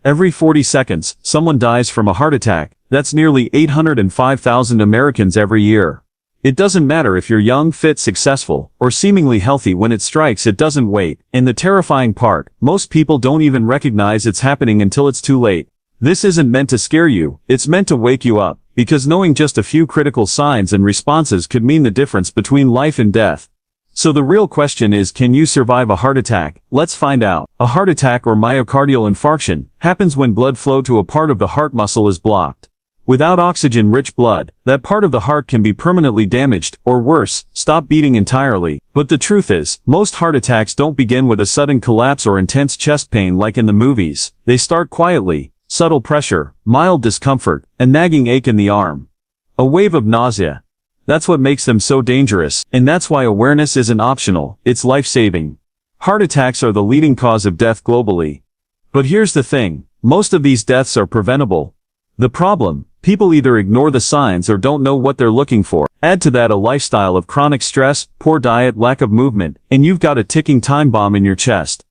Every 40 seconds, someone dies from a heart attack. That's nearly 805,000 Americans every year. It doesn't matter if you're young, fit, successful, or seemingly healthy. When it strikes, it doesn't wait. And the terrifying part, most people don't even recognize it's happening until it's too late. This isn't meant to scare you, it's meant to wake you up, because knowing just a few critical signs and responses could mean the difference between life and death. So the real question is, can you survive a heart attack? Let's find out. A heart attack, or myocardial infarction, happens when blood flow to a part of the heart muscle is blocked. Without oxygen-rich blood, that part of the heart can be permanently damaged, or worse, stop beating entirely. But the truth is, most heart attacks don't begin with a sudden collapse or intense chest pain like in the movies. They start quietly: subtle pressure, mild discomfort, a nagging ache in the arm, a wave of nausea. That's what makes them so dangerous, and that's why awareness isn't optional, it's life-saving. Heart attacks are the leading cause of death globally. But here's the thing, most of these deaths are preventable. The problem: people either ignore the signs or don't know what they're looking for. Add to that a lifestyle of chronic stress, poor diet, lack of movement, and you've got a ticking time bomb in your chest.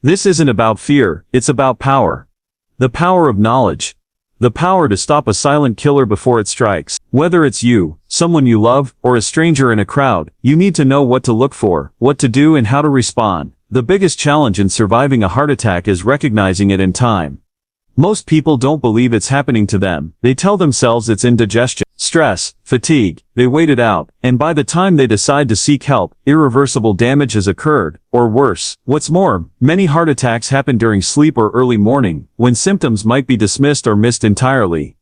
This isn't about fear, it's about power. The power of knowledge. The power to stop a silent killer before it strikes. Whether it's you, someone you love, or a stranger in a crowd, you need to know what to look for, what to do, and how to respond. The biggest challenge in surviving a heart attack is recognizing it in time. Most people don't believe it's happening to them. They tell themselves it's indigestion, stress, fatigue. They wait it out, and by the time they decide to seek help, irreversible damage has occurred, or worse. What's more, many heart attacks happen during sleep or early morning, when symptoms might be dismissed or missed entirely.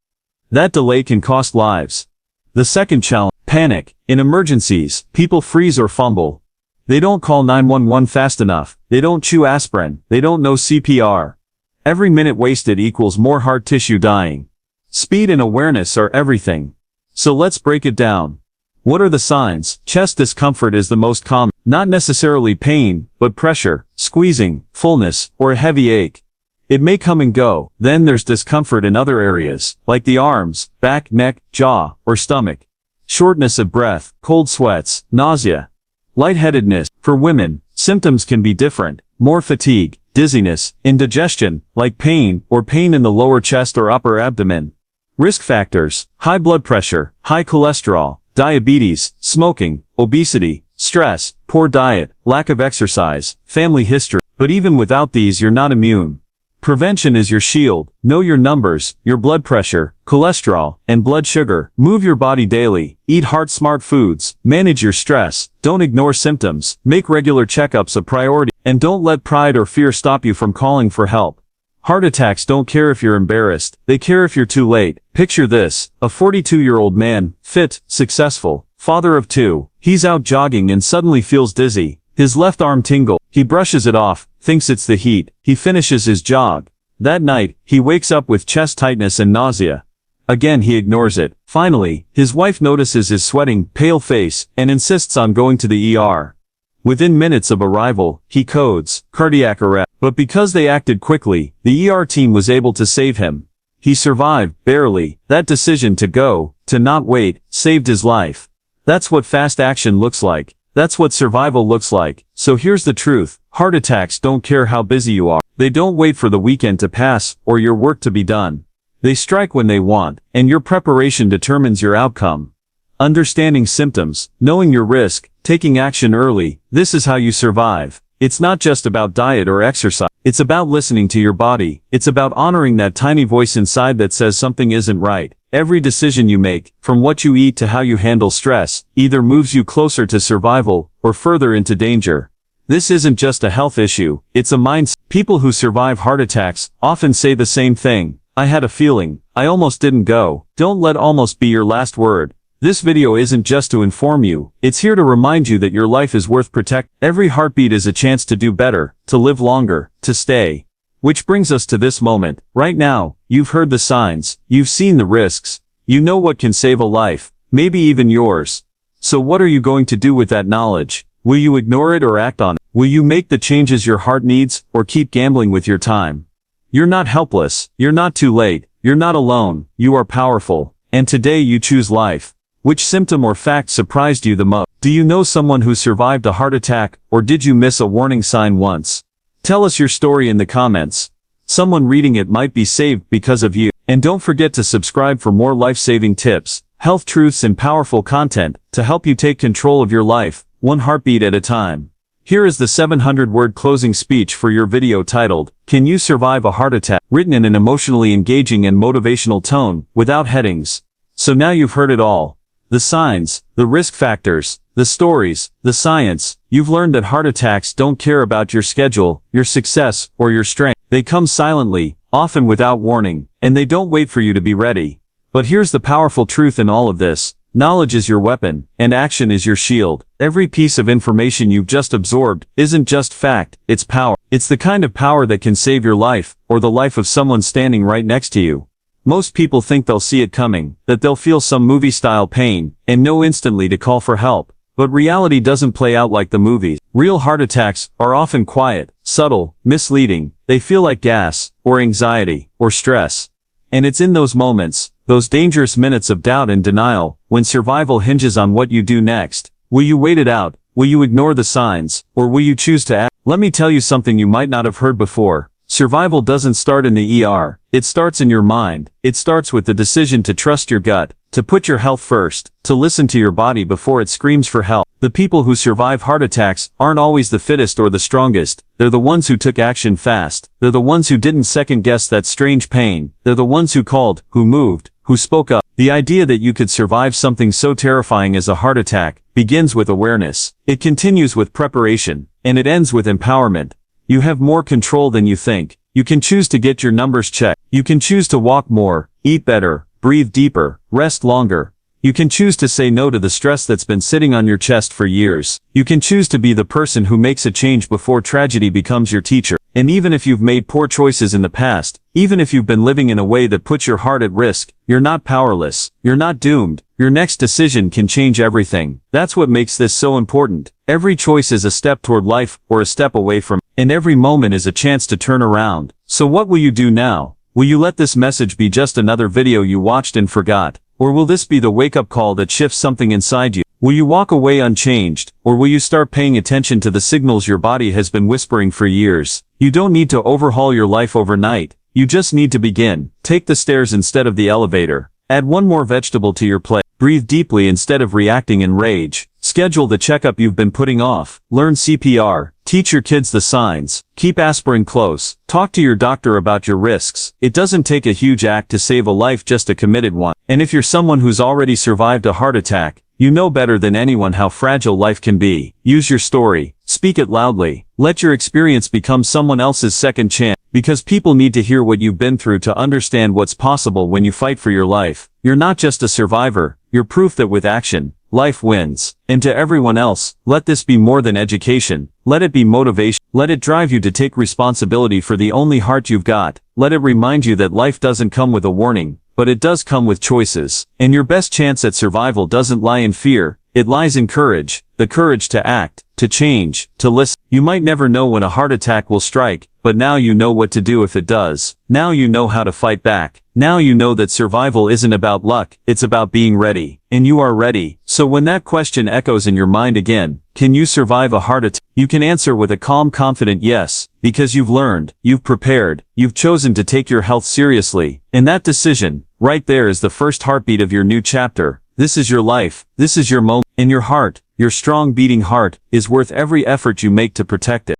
That delay can cost lives. The second challenge: panic. In emergencies, people freeze or fumble. They don't call 911 fast enough. They don't chew aspirin. They don't know CPR. Every minute wasted equals more heart tissue dying. Speed and awareness are everything. So let's break it down. What are the signs? Chest discomfort is the most common. Not necessarily pain, but pressure, squeezing, fullness, or a heavy ache. It may come and go. Then there's discomfort in other areas, like the arms, back, neck, jaw, or stomach. Shortness of breath, cold sweats, nausea, lightheadedness. For women, symptoms can be different: more fatigue, dizziness, indigestion, like pain, or pain in the lower chest or upper abdomen. Risk factors: high blood pressure, high cholesterol, diabetes, smoking, obesity, stress, poor diet, lack of exercise, family history. But even without these, you're not immune. Prevention is your shield. Know your numbers, your blood pressure, cholesterol, and blood sugar. Move your body daily. Eat heart-smart foods. Manage your stress. Don't ignore symptoms. Make regular checkups a priority. And don't let pride or fear stop you from calling for help. Heart attacks don't care if you're embarrassed. They care if you're too late. Picture this: a 42-year-old man, fit, successful, father of two. He's out jogging and suddenly feels dizzy. His left arm tingles. He brushes it off, thinks it's the heat. He finishes his jog. That night, he wakes up with chest tightness and nausea. Again he ignores it. Finally, his wife notices his sweating, pale face, and insists on going to the ER. Within minutes of arrival, he codes cardiac arrest. But because they acted quickly, the ER team was able to save him. He survived, barely. That decision to go, to not wait, saved his life. That's what fast action looks like. That's what survival looks like. So here's the truth: heart attacks don't care how busy you are. They don't wait for the weekend to pass, or your work to be done. They strike when they want, and your preparation determines your outcome. Understanding symptoms, knowing your risk, taking action early, this is how you survive. It's not just about diet or exercise. It's about listening to your body. It's about honoring that tiny voice inside that says something isn't right. Every decision you make, from what you eat to how you handle stress, either moves you closer to survival, or further into danger. This isn't just a health issue, it's a mindset. People who survive heart attacks often say the same thing: I had a feeling, I almost didn't go. Don't let almost be your last word. This video isn't just to inform you, it's here to remind you that your life is worth protecting. Every heartbeat is a chance to do better, to live longer, to stay. Which brings us to this moment. Right now, you've heard the signs, you've seen the risks, you know what can save a life, maybe even yours. So what are you going to do with that knowledge? Will you ignore it or act on it? Will you make the changes your heart needs, or keep gambling with your time? You're not helpless, you're not too late, you're not alone, you are powerful. And today you choose life. Which symptom or fact surprised you the most? Do you know someone who survived a heart attack, or did you miss a warning sign once? Tell us your story in the comments. Someone reading it might be saved because of you. And don't forget to subscribe for more life-saving tips, health truths and powerful content to help you take control of your life, one heartbeat at a time. Here is the 700-word closing speech for your video titled, "Can You Survive a Heart Attack?" written in an emotionally engaging and motivational tone, without headings. So now you've heard it all. The signs, the risk factors, the stories, the science. You've learned that heart attacks don't care about your schedule, your success, or your strength. They come silently, often without warning, and they don't wait for you to be ready. But here's the powerful truth in all of this. Knowledge is your weapon, and action is your shield. Every piece of information you've just absorbed isn't just fact, it's power. It's the kind of power that can save your life, or the life of someone standing right next to you. Most people think they'll see it coming, that they'll feel some movie-style pain, and know instantly to call for help. But reality doesn't play out like the movies. Real heart attacks are often quiet, subtle, misleading. They feel like gas, or anxiety, or stress. And it's in those moments, those dangerous minutes of doubt and denial, when survival hinges on what you do next. Will you wait it out? Will you ignore the signs? Or will you choose to act? Let me tell you something you might not have heard before. Survival doesn't start in the ER. It starts in your mind. It starts with the decision to trust your gut, to put your health first, to listen to your body before it screams for help. The people who survive heart attacks aren't always the fittest or the strongest. They're the ones who took action fast. They're the ones who didn't second-guess that strange pain. They're the ones who called, who moved, who spoke up. The idea that you could survive something so terrifying as a heart attack begins with awareness. It continues with preparation, and it ends with empowerment. You have more control than you think. You can choose to get your numbers checked. You can choose to walk more, eat better, breathe deeper, rest longer. You can choose to say no to the stress that's been sitting on your chest for years. You can choose to be the person who makes a change before tragedy becomes your teacher. And even if you've made poor choices in the past, even if you've been living in a way that puts your heart at risk, you're not powerless. You're not doomed. Your next decision can change everything. That's what makes this so important. Every choice is a step toward life, or a step away from it. And every moment is a chance to turn around. So what will you do now? Will you let this message be just another video you watched and forgot? Or will this be the wake-up call that shifts something inside you? Will you walk away unchanged, or will you start paying attention to the signals your body has been whispering for years? You don't need to overhaul your life overnight. You just need to begin. Take the stairs instead of the elevator. Add one more vegetable to your plate. Breathe deeply instead of reacting in rage. Schedule the checkup you've been putting off. Learn CPR. Teach your kids the signs. Keep aspirin close. Talk to your doctor about your risks. It doesn't take a huge act to save a life, just a committed one. And if you're someone who's already survived a heart attack, you know better than anyone how fragile life can be. Use your story. Speak it loudly. Let your experience become someone else's second chance. Because people need to hear what you've been through to understand what's possible when you fight for your life. You're not just a survivor. You're proof that with action, life wins. And to everyone else, let this be more than education. Let it be motivation. Let it drive you to take responsibility for the only heart you've got. Let it remind you that life doesn't come with a warning, but it does come with choices. And your best chance at survival doesn't lie in fear. It lies in courage. The courage to act, to change, to listen. You might never know when a heart attack will strike, but now you know what to do if it does. Now you know how to fight back. Now you know that survival isn't about luck, it's about being ready. And you are ready. So when that question echoes in your mind again, can you survive a heart attack? You can answer with a calm, confident yes, because you've learned, you've prepared, you've chosen to take your health seriously. And that decision, right there, is the first heartbeat of your new chapter. This is your life. This is your moment. And your heart, your strong beating heart, is worth every effort you make to protect it.